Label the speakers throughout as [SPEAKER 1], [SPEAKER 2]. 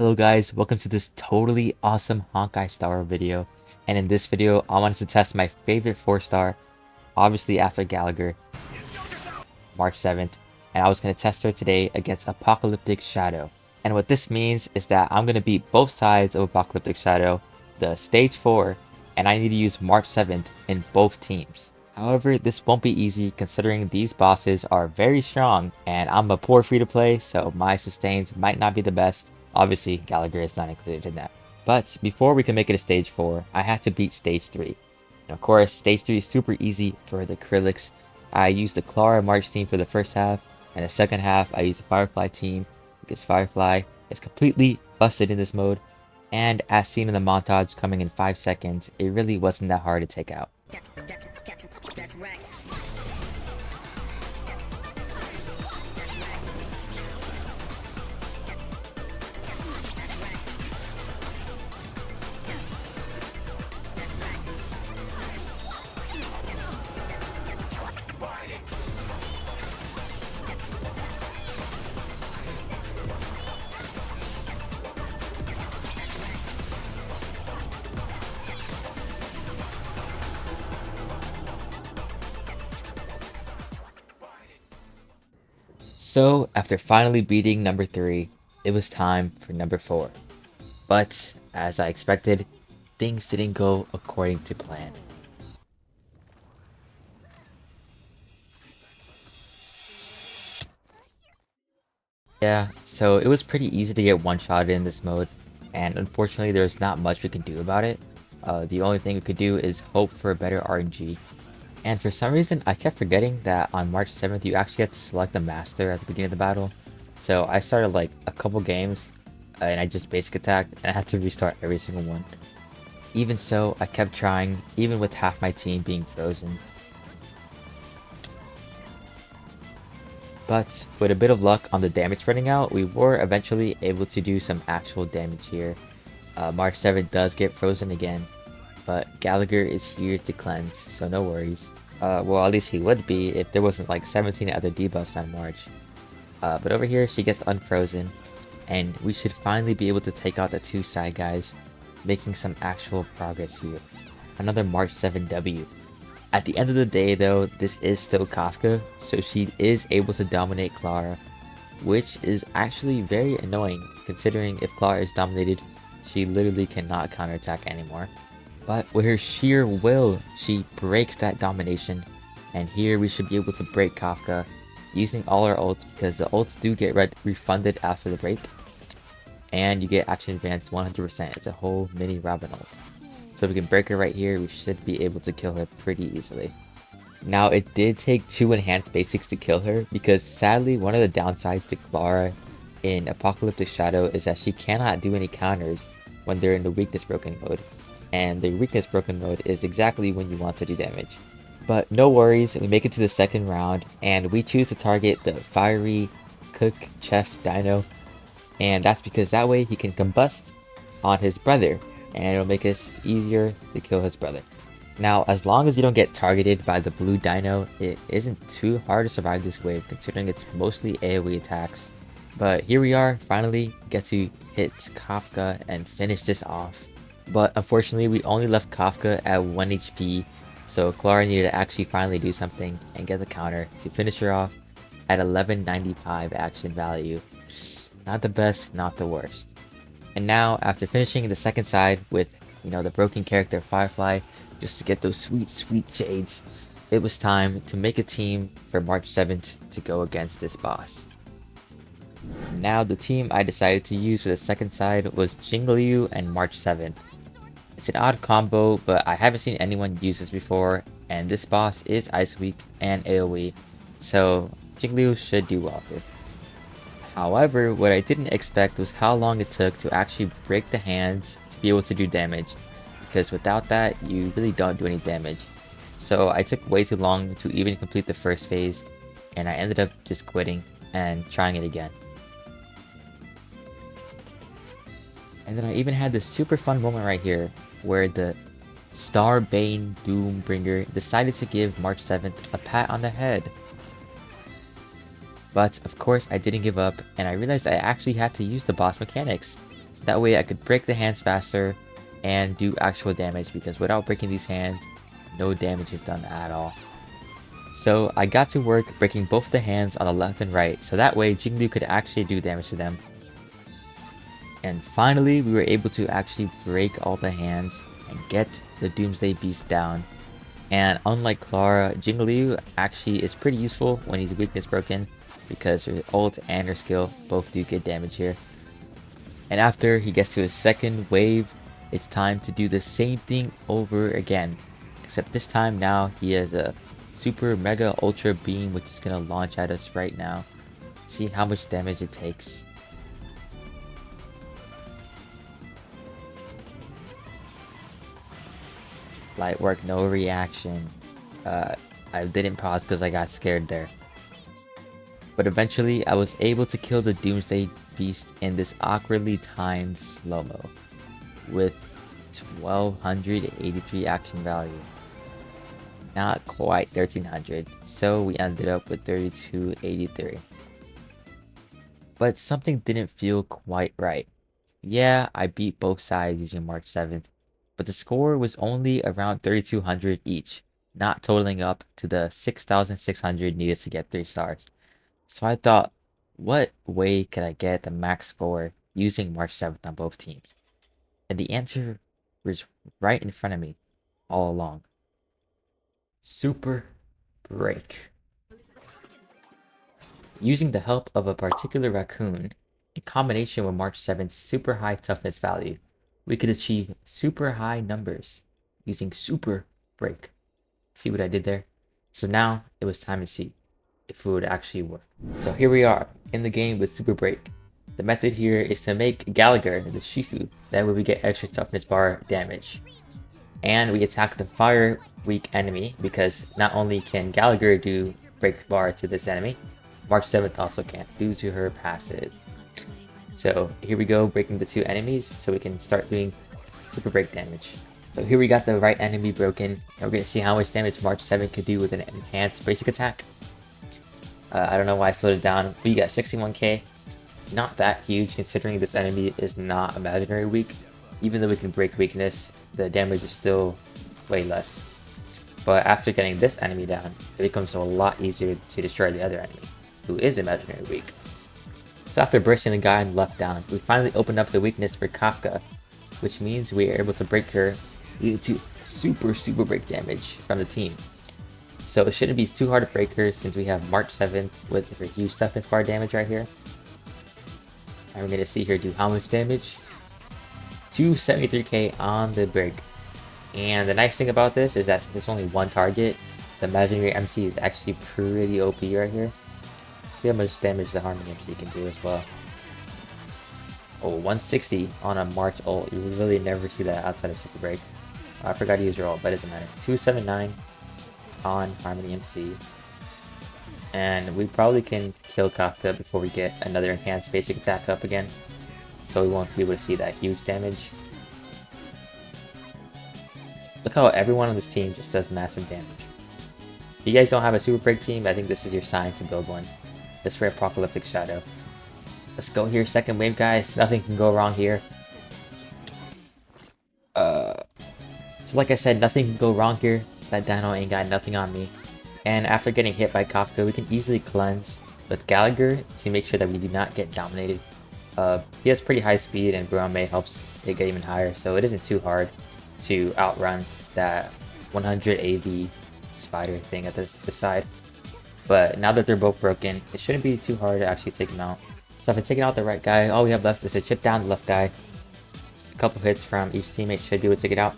[SPEAKER 1] Hello guys, welcome to this totally awesome Honkai Star video. And in this video, I wanted to test my favorite 4-star, obviously after Gallagher, March 7th. And I was going to test her today against Apocalyptic Shadow. And what this means is that I'm going to beat both sides of Apocalyptic Shadow, the stage 4, and I need to use March 7th in both teams. However, this won't be easy considering these bosses are very strong and I'm a poor free to play, so my sustains might not be the best. Obviously, Gallagher is not included in that. But before we can make it to stage 4, I have to beat stage 3. And of course, stage 3 is super easy for the acrylics. I used the Clara March team for the first half, and the second half I used the Firefly team because Firefly is completely busted in this mode. And as seen in the montage coming in 5 seconds, it really wasn't that hard to take out. So, after finally beating number 3, it was time for number 4. But, as I expected, things didn't go according to plan. Yeah, so it was pretty easy to get one-shotted in this mode, and unfortunately there's not much we can do about it. The only thing we could do is hope for a better RNG. And for some reason, I kept forgetting that on March 7th, you actually have to select the master at the beginning of the battle. So I started like a couple games, and I just basic attacked, and I had to restart every single one. Even so, I kept trying, even with half my team being frozen. But with a bit of luck on the damage running out, we were eventually able to do some actual damage here. March 7th does get frozen again, but Gallagher is here to cleanse, so no worries. Well, at least he would be if there wasn't like 17 other debuffs on March. But over here, she gets unfrozen, and we should finally be able to take out the 2 side guys, making some actual progress here. Another March 7 W. At the end of the day though, this is still Kafka, so she is able to dominate Clara, which is actually very annoying considering if Clara is dominated, she literally cannot counterattack anymore. But with her sheer will, she breaks that domination, and here we should be able to break Kafka using all our ults because the ults do get refunded after the break, and you get action advanced 100%. It's a whole mini Robin ult. So if we can break her right here, we should be able to kill her pretty easily. Now it did take 2 enhanced basics to kill her because sadly one of the downsides to Clara in Apocalyptic Shadow is that she cannot do any counters when they're in the weakness broken mode. And the weakness broken mode is exactly when you want to do damage. But no worries, we make it to the second round and we choose to target the fiery cook chef dino, and that's because that way he can combust on his brother and it'll make it easier to kill his brother. Now as long as you don't get targeted by the blue dino, it isn't too hard to survive this wave considering it's mostly AoE attacks. But here we are, finally get to hit Kafka and finish this off. But unfortunately, we only left Kafka at 1 HP, so Clara needed to actually finally do something and get the counter to finish her off at 1195 action value. Not the best, not the worst. And now, after finishing the second side with, the broken character Firefly, just to get those sweet, sweet shades, it was time to make a team for March 7th to go against this boss. Now, the team I decided to use for the second side was Jingliu and March 7th. It's an odd combo, but I haven't seen anyone use this before, and this boss is Ice Weak and AoE, so Jingliu should do well here. However, what I didn't expect was how long it took to actually break the hands to be able to do damage, because without that, you really don't do any damage. So I took way too long to even complete the first phase, and I ended up just quitting and trying it again. And then I even had this super fun moment right here, where the Starbane Doombringer decided to give March 7th a pat on the head. But of course I didn't give up, and I realized I actually had to use the boss mechanics. That way I could break the hands faster and do actual damage, because without breaking these hands, no damage is done at all. So I got to work breaking both the hands on the left and right, so that way Jinglu could actually do damage to them. And finally, we were able to actually break all the hands and get the Doomsday Beast down. And unlike Clara, Jingliu actually is pretty useful when he's weakness broken, because her ult and her skill both do good damage here. And after he gets to his second wave, it's time to do the same thing over again. Except this time now he has a super mega ultra beam, which is going to launch at us right now. See how much damage it takes. Light work, no reaction. I didn't pause because I got scared there. But eventually I was able to kill the Doomsday Beast in this awkwardly timed slow-mo with 1283 action value. Not quite 1300, so we ended up with 3283. But something didn't feel quite right. Yeah, I beat both sides using March 7th, but the score was only around 3200 each, not totaling up to the 6600 needed to get 3 stars. So I thought, what way could I get the max score using March 7th on both teams? And the answer was right in front of me all along. Super Break. Using the help of a particular raccoon, in combination with March 7th's super high toughness value, we could achieve super high numbers using Super Break. See what I did there? So now it was time to see if it would actually work. So here we are in the game with Super Break. The method here is to make Gallagher the Shifu, that way we get extra toughness bar damage. And we attack the fire weak enemy, because not only can Gallagher do break bar to this enemy, March 7th also can due to her passive. So here we go, breaking the 2 enemies so we can start doing super break damage. So here we got the right enemy broken, and we're going to see how much damage March 7 could do with an enhanced basic attack. I don't know why I slowed it down. We got 61k. Not that huge considering this enemy is not imaginary weak. Even though we can break weakness, the damage is still way less. But after getting this enemy down, it becomes a lot easier to destroy the other enemy, who is imaginary weak. So after bursting the guy on the left down, we finally opened up the weakness for Kafka, which means we are able to break her, leading to super break damage from the team. So it shouldn't be too hard to break her since we have March 7th with her huge toughness bar damage right here. And we're going to see her do how much damage? 273k on the break. And the nice thing about this is that since there's only one target, the imaginary MC is actually pretty OP right here. See how much damage the Harmony MC can do as well. Oh, 160 on a March ult. You would really never see that outside of Super Break. I forgot to use your ult, but it doesn't matter. 279 on Harmony MC. And we probably can kill Kafka before we get another enhanced basic attack up again. So we won't be able to see that huge damage. Look how everyone on this team just does massive damage. If you guys don't have a Super Break team, I think this is your sign to build one. This for Apocalyptic Shadow. Let's go here, second wave guys. Nothing can go wrong here. So like I said, nothing can go wrong here. That Dino ain't got nothing on me. And after getting hit by Kafka, we can easily cleanse with Gallagher to make sure that we do not get dominated. He has pretty high speed, and Brome helps it get even higher, so it isn't too hard to outrun that 100 AV spider thing at the side. But now that they're both broken, it shouldn't be too hard to actually take them out. So if I take out the right guy, all we have left is to chip down the left guy. A couple hits from each teammate should be able to take it out.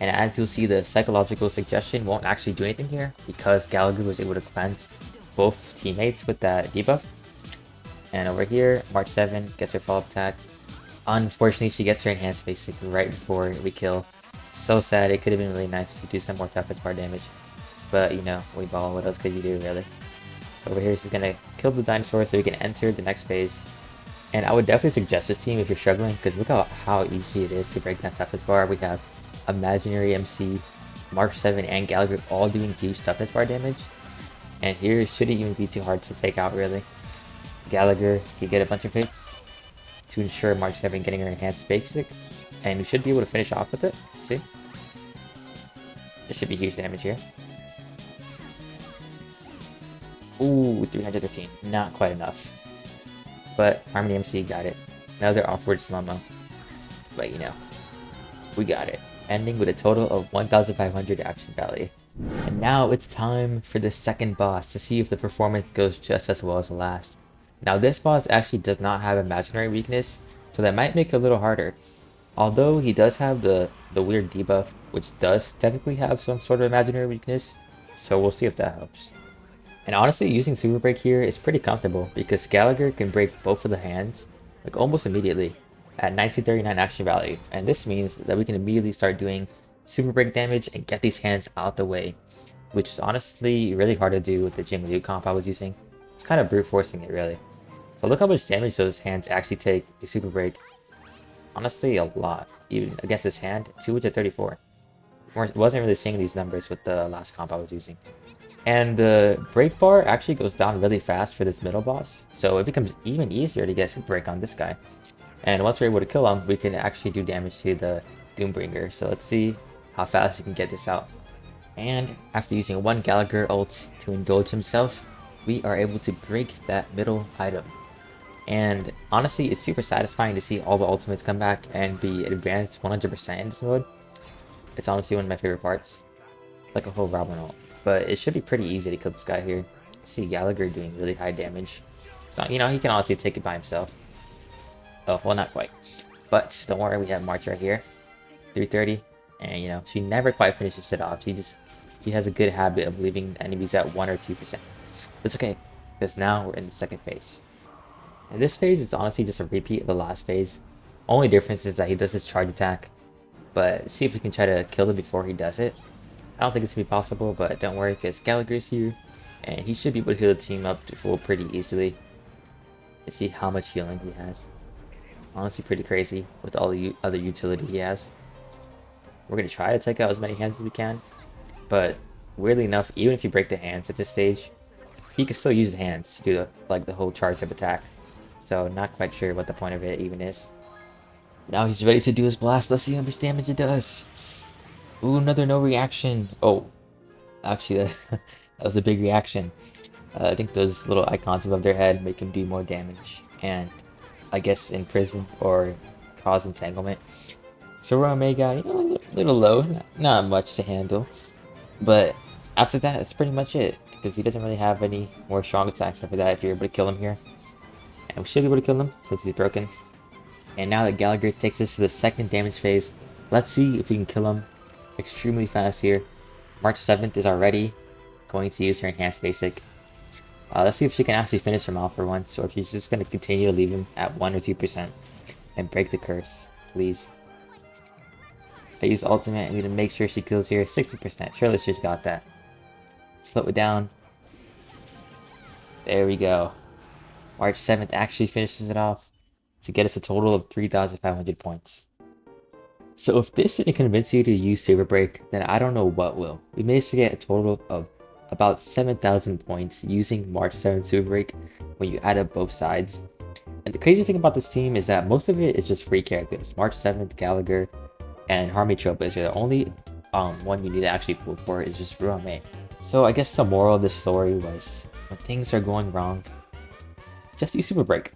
[SPEAKER 1] And as you'll see, the psychological suggestion won't actually do anything here because Gallagher was able to cleanse both teammates with that debuff. And over here, March 7 gets her follow-up attack. Unfortunately, she gets her enhanced basic right before we kill. So sad. It could have been really nice to do some more toughness bar damage. But, you know, we ball. What else could you do, really? Over here, she's going to kill the dinosaur so we can enter the next phase. And I would definitely suggest this team if you're struggling, because look how easy it is to break that toughness bar. We have Imaginary MC, March 7, and Gallagher all doing huge toughness bar damage. And here, it shouldn't even be too hard to take out, really. Gallagher can get a bunch of hits. to ensure March 7 getting her enhanced basic, and we should be able to finish off with it. Let's see. This should be huge damage here. Ooh, 313. Not quite enough. But Harmony MC got it. Another awkward slow-mo. But you know, we got it. Ending with a total of 1,500 action value. And now it's time for the second boss to see if the performance goes just as well as the last. Now this boss actually does not have imaginary weakness, so that might make it a little harder. Although he does have the weird debuff, which does technically have some sort of imaginary weakness, so we'll see if that helps. And honestly, using Super Break here is pretty comfortable because Gallagher can break both of the hands, like almost immediately, at 1939 action value, and this means that we can immediately start doing Super Break damage and get these hands out the way, which is honestly really hard to do with the Jing Liu comp I was using. It's kind of brute forcing it really. So look how much damage those hands actually take to Super Break. Honestly, a lot. Even against this hand, 234. Wasn't really seeing these numbers with the last comp I was using. And the break bar actually goes down really fast for this middle boss, so it becomes even easier to get Super Break on this guy. And once we're able to kill him, we can actually do damage to the Doombringer. So let's see how fast we can get this out. And after using one Gallagher ult to indulge himself, we are able to break that middle item. And honestly, it's super satisfying to see all the ultimates come back and be advanced 100% in this mode. It's honestly one of my favorite parts. Like a whole Robin ult. But it should be pretty easy to kill this guy here. I see Gallagher doing really high damage. So, you know, he can honestly take it by himself. Oh, well, not quite. But don't worry, we have March right here. 330. And, you know, she never quite finishes it off. She has a good habit of leaving enemies at 1 or 2%. It's okay, because now we're in the second phase. And this phase is honestly just a repeat of the last phase. Only difference is that he does his charge attack. But see if we can try to kill him before he does it. I don't think it's going to be possible, but don't worry, because Gallagher's here. And he should be able to heal the team up to full pretty easily. Let's see how much healing he has. Honestly pretty crazy with all the other utility he has. We're going to try to take out as many hands as we can. But weirdly enough, even if you break the hands at this stage, he can still use the hands to do the whole charge up attack. So not quite sure what the point of it even is. Now he's ready to do his blast. Let's see how much damage it does. Ooh, another no reaction. Oh, actually that was a big reaction. I think those little icons above their head make him do more damage. And I guess in prison or cause entanglement. So Omega, you know, a little low, not much to handle. But after that, that's pretty much it. Because he doesn't really have any more strong attacks after that if you're able to kill him here. And we should be able to kill him since he's broken. And now that Gallagher takes us to the second damage phase, let's see if we can kill him extremely fast here. March 7th is already going to use her enhanced basic. Let's see if she can actually finish him off for once, or if she's just going to continue to leave him at 1 or 2% and break the curse, please. I use ultimate and we need to make sure she kills here 60%. Surely she's got that. Slow it down. There we go. March 7th actually finishes it off to get us a total of 3,500 points. So if this didn't convince you to use Super Break, then I don't know what will. We managed to get a total of about 7,000 points using March 7th Super Break when you add up both sides. And the crazy thing about this team is that most of it is just free characters. March 7th, Gallagher, and Harmony Trailblazer. The only one you need to actually pull for is just Ruame. So I guess the moral of this story was, when things are going wrong, just use Super Break.